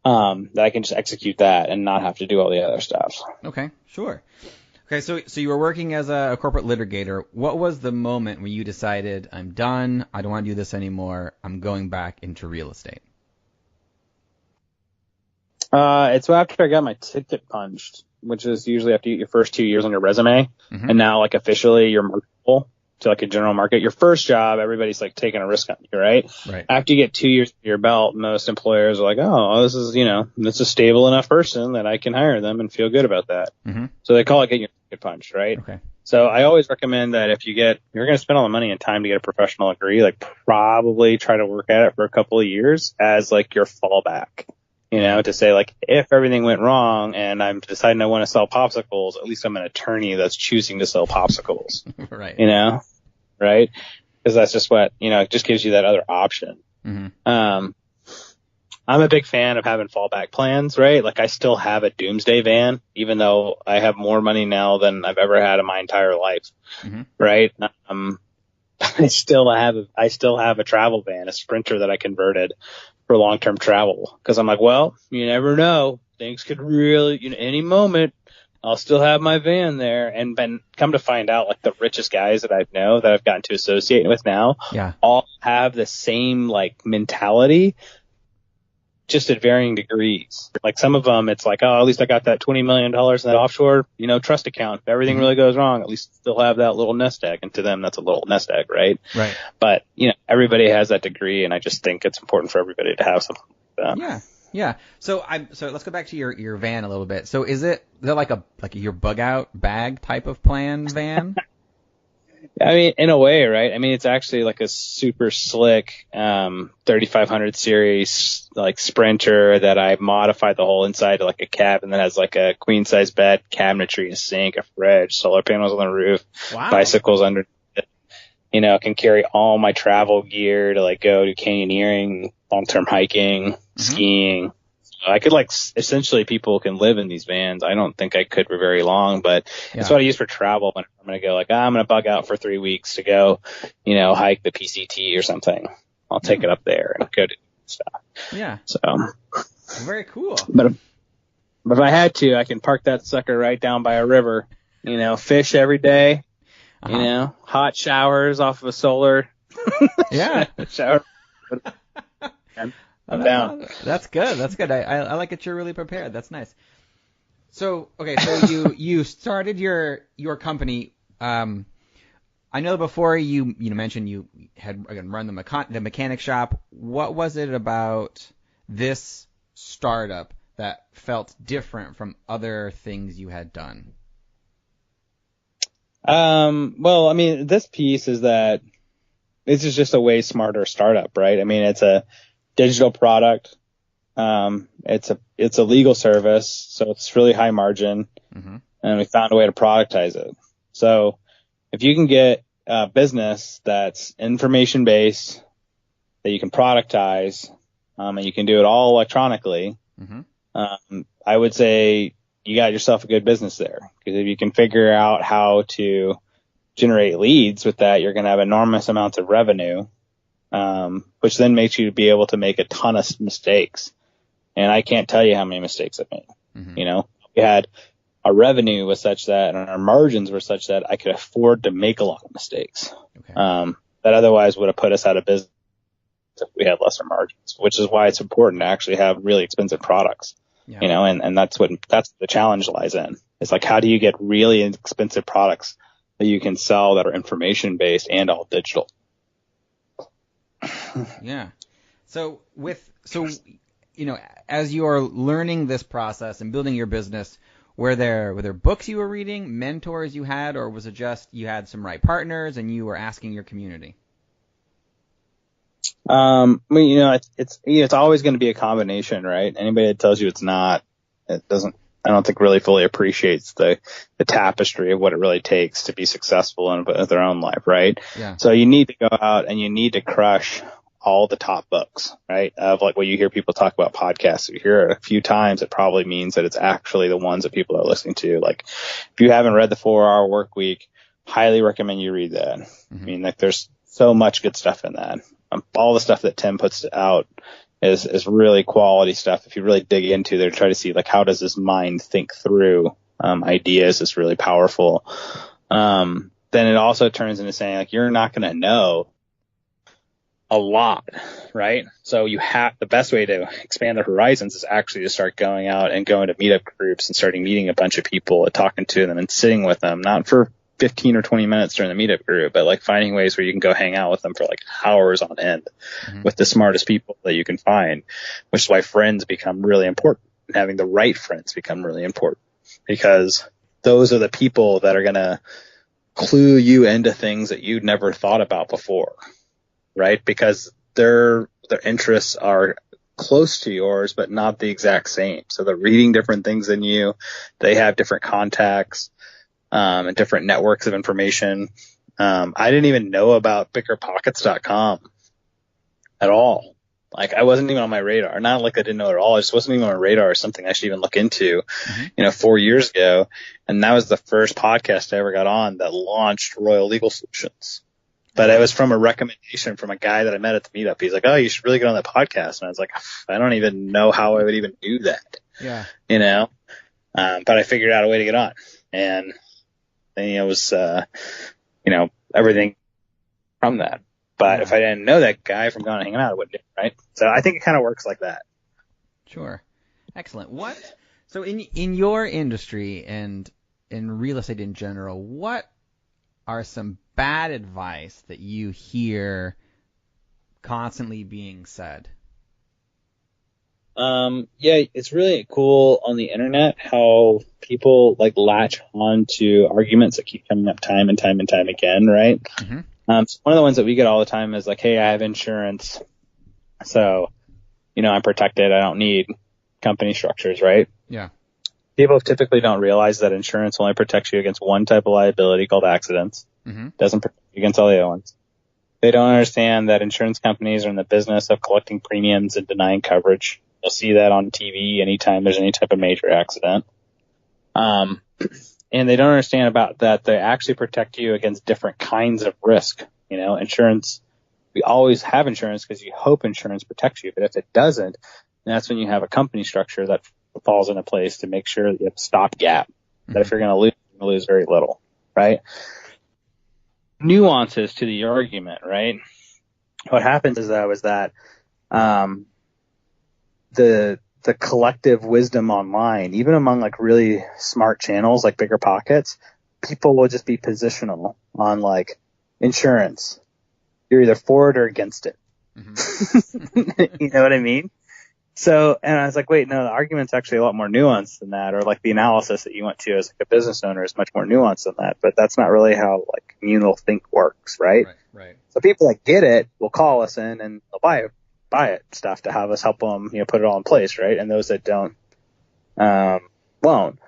that I can just execute that and not have to do all the other stuff. Okay, sure. Okay, so you were working as a corporate litigator. What was the moment when you decided, I'm done, I don't want to do this anymore, I'm going back into real estate? It's after I got my ticket punched, which is usually after your first 2 years on your resume, and now like officially you're marketable to like a general market. Your first job, everybody's like taking a risk on you, right? Right. After you get 2 years under your belt, most employers are like, oh, this is a stable enough person that I can hire them and feel good about that. So they call it getting your ticket punched, right? Okay. So I always recommend that if you're going to spend all the money and time to get a professional degree, like probably try to work at it for a couple of years as like your fallback. To say like, if everything went wrong and I'm deciding I want to sell popsicles, at least I'm an attorney that's choosing to sell popsicles. Right. Right? Because that's just what, it just gives you that other option. I'm a big fan of having fallback plans, right? Like I still have a doomsday van, even though I have more money now than I've ever had in my entire life. Right? I still have a travel van, a Sprinter that I converted for long-term travel, because I'm like, well, you never know, things could really, any moment I'll still have my van there. And then come to find out, like the richest guys that I've gotten to associate with now, all have the same like mentality, just at varying degrees. Like some of them, it's like, oh, at least I got that $20 million in that offshore, trust account. If everything really goes wrong, at least still have that little nest egg. And to them, that's a little nest egg, right? Right. But, everybody has that degree, and I just think it's important for everybody to have something like that. Yeah. So let's go back to your van a little bit. So is that like your bug out bag type of plan van? I mean, in a way, right? I mean, it's actually like a super slick 3500 series like Sprinter that I modified the whole inside to like a cabin that has like a queen size bed, cabinetry, a sink, a fridge, solar panels on the roof, bicycles under it. Can carry all my travel gear to like go to canyoneering, long-term hiking, skiing. I could essentially people can live in these vans. I don't think I could for very long, but it's what I use for travel when I'm going to go I'm going to bug out for 3 weeks to go, hike the PCT or something. I'll take it up there and go do stuff. Yeah. So very cool. But if I had to, I can park that sucker right down by a river, fish every day, hot showers off of a solar. Shower. I'm down. That's good. I like that you're really prepared. That's nice. So, okay, so you started your company. I know before you mentioned you had run the mechanic shop. What was it about this startup that felt different from other things you had done? Well, I mean, this piece is that this is just a way smarter startup, right? I mean, it's a digital product. It's a legal service, so it's really high margin, and we found a way to productize it. So if you can get a business that's information based, that you can productize, and you can do it all electronically, I would say you got yourself a good business there. Because if you can figure out how to generate leads with that, you're going to have enormous amounts of revenue. Which then makes you be able to make a ton of mistakes. And I can't tell you how many mistakes I've made. We had our revenue was such that, and our margins were such that I could afford to make a lot of mistakes. That otherwise would have put us out of business if we had lesser margins, which is why it's important to actually have really expensive products. And that's the challenge lies in. It's like, how do you get really expensive products that you can sell that are information based and all digital? Yeah. So as you are learning this process and building your business, were there books you were reading, mentors you had, or was it just you had some right partners and you were asking your community? It's always going to be a combination, right? Anybody that tells you it's not, I don't think really fully appreciates the tapestry of what it really takes to be successful in their own life, right? Yeah. So you need to go out and you need to crush all the top books, right? Of like what you hear people talk about podcasts. If you hear it a few times, it probably means that it's actually the ones that people are listening to. Like if you haven't read the 4-Hour Work Week, highly recommend you read that. I mean, like there's so much good stuff in that. All the stuff that Tim puts out is really quality stuff. If you really dig into there, try to see like how does this mind think through ideas is really powerful. Then it also turns into saying like you're not going to know a lot, right? So the best way to expand the horizons is actually to start going out and going to meetup groups and starting meeting a bunch of people and talking to them and sitting with them, not for 15 or 20 minutes during the meetup group, but like finding ways where you can go hang out with them for like hours on end with the smartest people that you can find, which is why friends become really important. Having the right friends become really important because those are the people that are going to clue you into things that you'd never thought about before, right? Because their interests are close to yours, but not the exact same. So they're reading different things than you. They have different contacts, and different networks of information. I didn't even know about biggerpockets.com at all. Like I wasn't even on my radar. Not like I didn't know it at all. It just wasn't even on my radar or something I should even look into, 4 years ago. And that was the first podcast I ever got on that launched Royal Legal Solutions. But it was from a recommendation from a guy that I met at the meetup. He's like, oh, you should really get on that podcast. And I was like, I don't even know how I would even do that. Yeah. But I figured out a way to get on. And it was, everything from that. But if I didn't know that guy from going and hanging out, I wouldn't do it, right? So I think it kind of works like that. Sure. Excellent. So in your industry and in real estate in general, what are some bad advice that you hear constantly being said? It's really cool on the internet how people like latch on to arguments that keep coming up time and time and time again, right? Mm-hmm. So one of the ones that we get all the time is like, hey, I have insurance, so, I'm protected. I don't need company structures, right? Yeah. People typically don't realize that insurance only protects you against one type of liability called accidents. Mm-hmm. Doesn't protect you against all the other ones. They don't understand that insurance companies are in the business of collecting premiums and denying coverage. You'll see that on TV anytime there's any type of major accident. And they don't understand about that they actually protect you against different kinds of risk. Insurance, we always have insurance because you hope insurance protects you. But if it doesn't, that's when you have a company structure that falls into place to make sure that you have a stopgap. That if you're going to lose, you're going to lose very little, right? Nuances to the argument, right? What happens is that the collective wisdom online, even among like really smart channels like Bigger Pockets, people will just be positional on like insurance. You're either for it or against it. Mm-hmm. You know what I mean? So, and I was like, wait, no, the argument's actually a lot more nuanced than that, or like the analysis that you went to as like a business owner is much more nuanced than that, but that's not really how like communal think works, right? Right. So people that get it will call us in and they'll buy it stuff to have us help them, put it all in place, right? And those that don't, won't.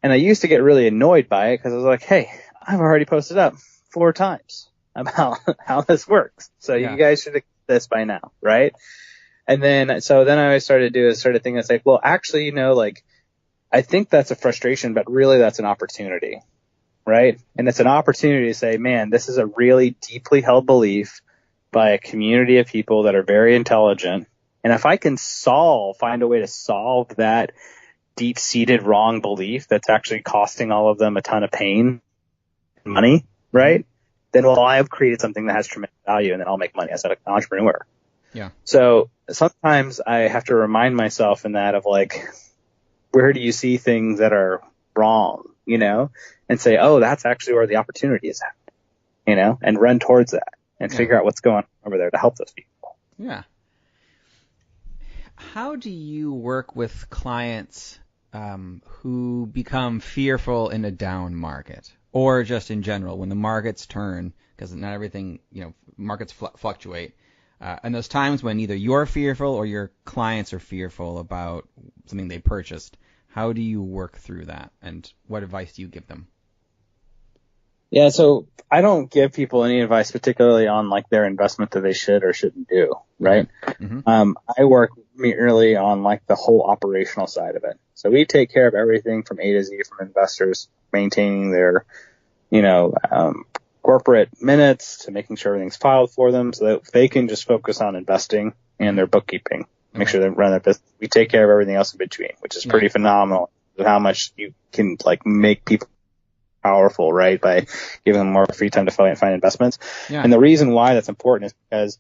And I used to get really annoyed by it because I was like, hey, I've already posted up 4 times about how this works. So you guys should have this by now, right? And then I started thinking, it's like, well, actually, I think that's a frustration, but really that's an opportunity, right? And it's an opportunity to say, man, this is a really deeply held belief by a community of people that are very intelligent. And if I can find a way to solve that deep-seated wrong belief that's actually costing all of them a ton of pain and money, right? Then, I have created something that has tremendous value, and then I'll make money as an entrepreneur. Yeah. So sometimes I have to remind myself in that of like, where do you see things that are wrong, and say, oh, that's actually where the opportunity is at, and run towards that and figure out what's going on over there to help those people. Yeah. How do you work with clients who become fearful in a down market, or just in general when the markets turn, because not everything, markets fluctuate. And those times when either you're fearful or your clients are fearful about something they purchased, how do you work through that, and what advice do you give them? Yeah, so I don't give people any advice particularly on like their investment that they should or shouldn't do, right? Mm-hmm. I work merely on like the whole operational side of it. So we take care of everything from A to Z, from investors maintaining their, corporate minutes to making sure everything's filed for them so that they can just focus on investing and their bookkeeping, make sure they run their business. We take care of everything else in between, which is pretty phenomenal. How much you can like make people powerful, right? By giving them more free time to find investments. Yeah. And the reason why that's important is because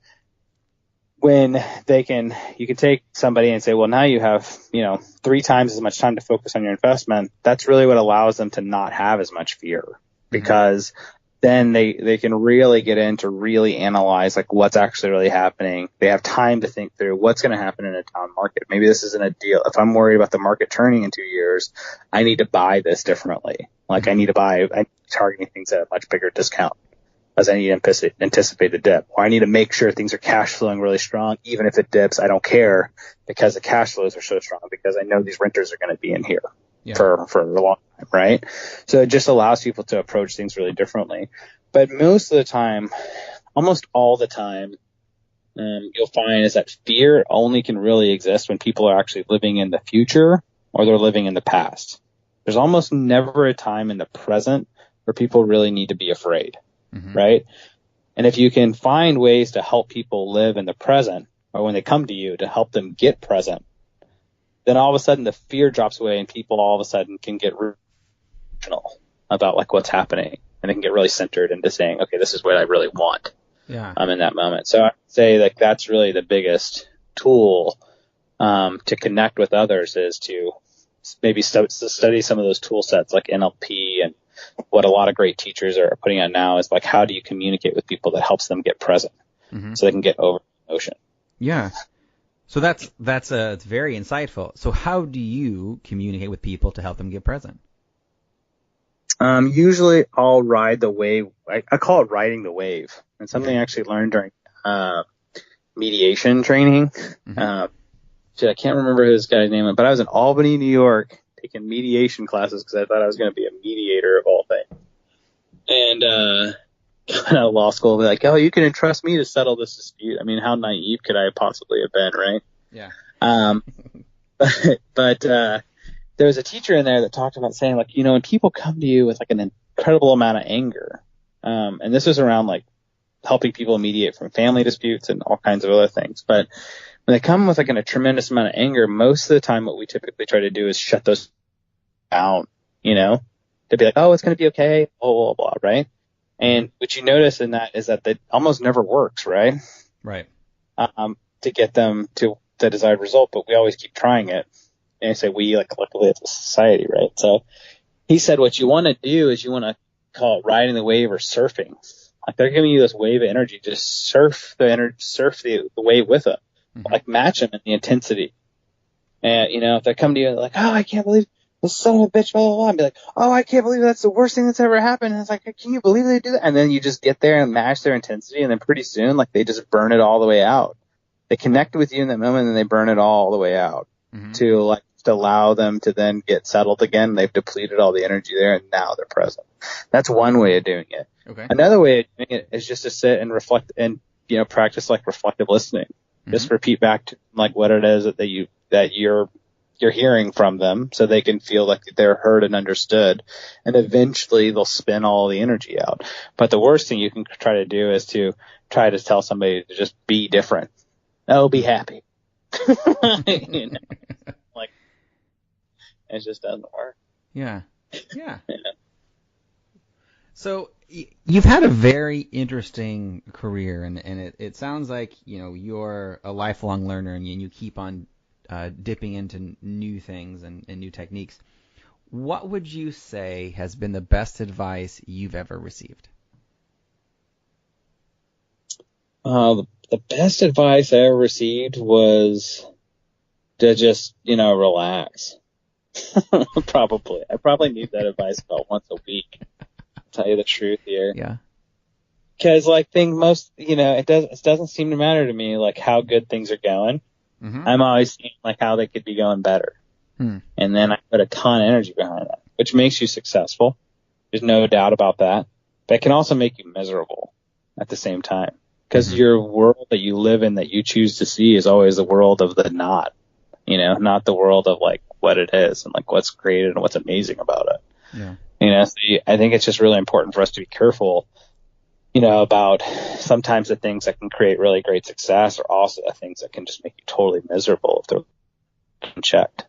when you can take somebody and say, well, now you have, 3 times as much time to focus on your investment. That's really what allows them to not have as much fear, because then they can really get in to really analyze like what's actually really happening. They have time to think through what's going to happen in a down market. Maybe this isn't a deal. If I'm worried about the market turning in 2 years, I need to buy this differently. Like I'm targeting things at a much bigger discount as I need to anticipate the dip. Or I need to make sure things are cash flowing really strong. Even if it dips, I don't care because the cash flows are so strong because I know these renters are going to be in here. For a long time, right? So it just allows people to approach things really differently. But most of the time, almost all the time, you'll find is that fear only can really exist when people are actually living in the future or they're living in the past. There's almost never a time in the present where people really need to be afraid, right? And if you can find ways to help people live in the present, or when they come to you to help them get present, then all of a sudden the fear drops away and people all of a sudden can get rational about like what's happening, and they can get really centered into saying, okay, this is what I really want. In that moment. So I'd say like that's really the biggest tool to connect with others, is to maybe study some of those tool sets like NLP, and what a lot of great teachers are putting on now is like, how do you communicate with people that helps them get present so they can get over emotion? Yeah. So that's it's very insightful. So how do you communicate with people to help them get present? Usually I'll ride the wave. I call it riding the wave. And something I actually learned during mediation training. I can't remember who this guy's name was, but I was in Albany, New York, taking mediation classes because I thought I was going to be a mediator of all things. And got out of law school, be like, oh, you can entrust me to settle this dispute. I mean, how naive could I possibly have been, right? Yeah. But there was a teacher in there that talked about saying, like, when people come to you with like an incredible amount of anger, and this was around like helping people mediate from family disputes and all kinds of other things. But when they come with like a tremendous amount of anger, most of the time what we typically try to do is shut those down, to be like, oh, it's going to be okay, blah, blah, blah, right? And what you notice in that is that that almost never works, right? Right. To get them to the desired result, but we always keep trying it. And I say we, like collectively as a society, right? So he said what you want to do is you want to call it riding the wave or surfing. Like they're giving you this wave of energy, just surf the wave with them, like match them in the intensity. And if they come to you like, oh, I can't believe this son of a bitch, blah, blah, blah, and be like, oh, I can't believe that's the worst thing that's ever happened. And it's like, can you believe they do that? And then you just get there and match their intensity, and then pretty soon, like, they just burn it all the way out. They connect with you in that moment, and they burn it all the way out to allow them to then get settled again. They've depleted all the energy there, and now they're present. That's one way of doing it. Okay. Another way of doing it is just to sit and reflect and, practice like reflective listening. Just repeat back to like what it is that you're hearing from them, so they can feel like they're heard and understood, and eventually they'll spin all the energy out. But the worst thing you can try to do is to try to tell somebody to just be different. Oh, be happy. Like, it just doesn't work. Yeah. So you've had a very interesting career, and it sounds like you're a lifelong learner, and you keep on dipping into new things and new techniques. What would you say has been the best advice you've ever received? The best advice I ever received was to just, relax. Probably. I probably need that advice about once a week. To tell you the truth here. Yeah. Because it doesn't seem to matter to me like how good things are going. I'm always seeing like how they could be going better. And then I put a ton of energy behind that, which makes you successful. There's no doubt about that. But it can also make you miserable at the same time. Because your world that you live in that you choose to see is always the world of the not, not the world of like what it is and like what's created and what's amazing about it. Yeah. So I think it's just really important for us to be careful, about sometimes the things that can create really great success are also the things that can just make you totally miserable if they're unchecked.